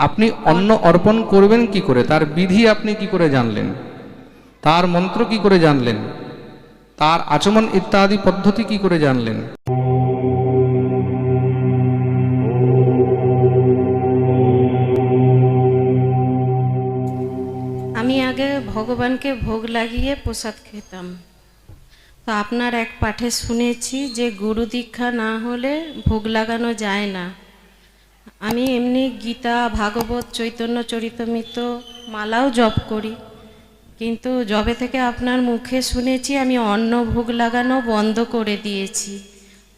আপনি অন্ন অর্পণ করবেন কি করে, তার বিধি আপনি কি করে জানলেন, তার মন্ত্র কি করে জানলেন, তার আচমন ইত্যাদি পদ্ধতি কি করে জানলেন? আমি আগে ভগবানকে ভোগ লাগিয়ে প্রসাদ খেতাম। তো আপনার এক পাঠে শুনেছি যে গুরু দীক্ষা না হলে ভোগ লাগানো যায় না। আমি এমনি গীতা, ভাগবত, চৈতন্য চরিতামৃত মালাও জপ করি, কিন্তু যবে থেকে আপনার মুখে শুনেছি আমি অন্ন ভোগ লাগানো বন্ধ করে দিয়েছি।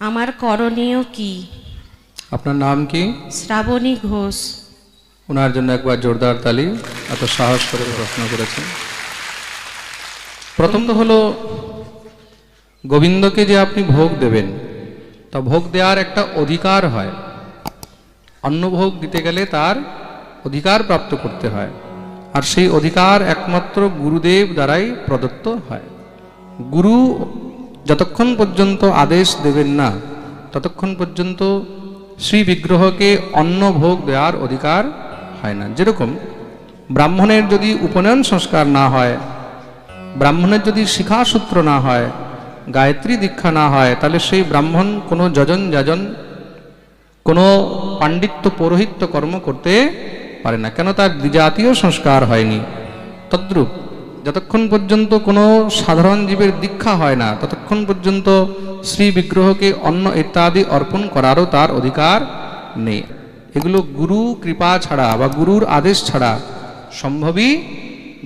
আমার করণীয় কি? আপনার নাম কি? শ্রাবণী ঘোষ। ওনার জন্য একবার জোরদার তালি, এত সাহস করে প্রশ্ন করেছেন। প্রথম তো হলো গোবিন্দকে যে আপনি ভোগ দেবেন, তা ভোগ দেওয়ার একটা অধিকার হয়। অন্নভোগ দিতে গেলে তার অধিকার প্রাপ্ত করতে হয়, আর সেই অধিকার একমাত্র গুরুদেব দ্বারাই প্রদত্ত হয়। গুরু যতক্ষণ পর্যন্ত আদেশ দেবেন না, ততক্ষণ পর্যন্ত শ্রী বিগ্রহকে অন্নভোগ দেওয়ার অধিকার হয় না। যেরকম ব্রাহ্মণের যদি উপনয়ন সংস্কার না হয়, ব্রাহ্মণের যদি শিখাসূত্র না হয়, গায়ত্রী দীক্ষা না হয়, তাহলে সেই ব্রাহ্মণ কোনো যজন যাজন, কোনো পাণ্ডিত্য পৌরোহিত্য কর্ম করতে পারে না। কেন? তার দ্বিজাতীয় সংস্কার হয়নি। তদ্রূপ যতক্ষণ পর্যন্ত কোনো সাধারণ জীবের দীক্ষা হয় না, ততক্ষণ পর্যন্ত শ্রী বিগ্রহকে অন্ন ইত্যাদি অর্পণ করারও তার অধিকার নেই। এগুলো গুরু কৃপা ছাড়া বা গুরুর আদেশ ছাড়া সম্ভবই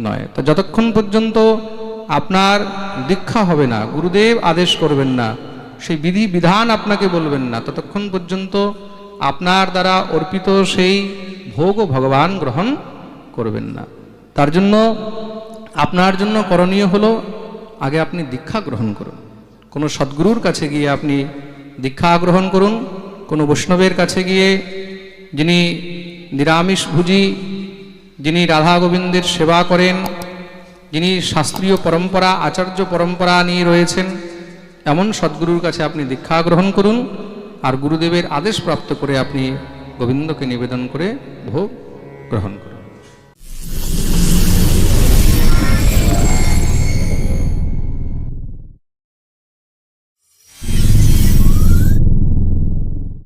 নয়। তো যতক্ষণ পর্যন্ত আপনার দীক্ষা হবে না, গুরুদেব আদেশ করবেন না, সেই বিধি বিধান আপনাকে বলবেন না, ততক্ষণ পর্যন্ত আপনার দ্বারা অর্পিত সেই ভোগও ভগবান গ্রহণ করবেন না। তার জন্য আপনার জন্য করণীয় হলো আগে আপনি দীক্ষা গ্রহণ করুন। কোনো সদ্গুরুর কাছে গিয়ে আপনি দীক্ষা গ্রহণ করুন। কোনো বৈষ্ণবের কাছে গিয়ে, যিনি নিরামিষভোজী, যিনি রাধা গোবিন্দের সেবা করেন, যিনি শাস্ত্রীয় পরম্পরা, আচার্য পরম্পরা নিয়ে রয়েছেন, এমন সদ্গুরুর কাছে আপনি দীক্ষা গ্রহণ করুন। আর গুরুদেবের আদেশ প্রাপ্ত করে আপনি গোবিন্দকে নিবেদন করে ভোগ গ্রহণ করুন।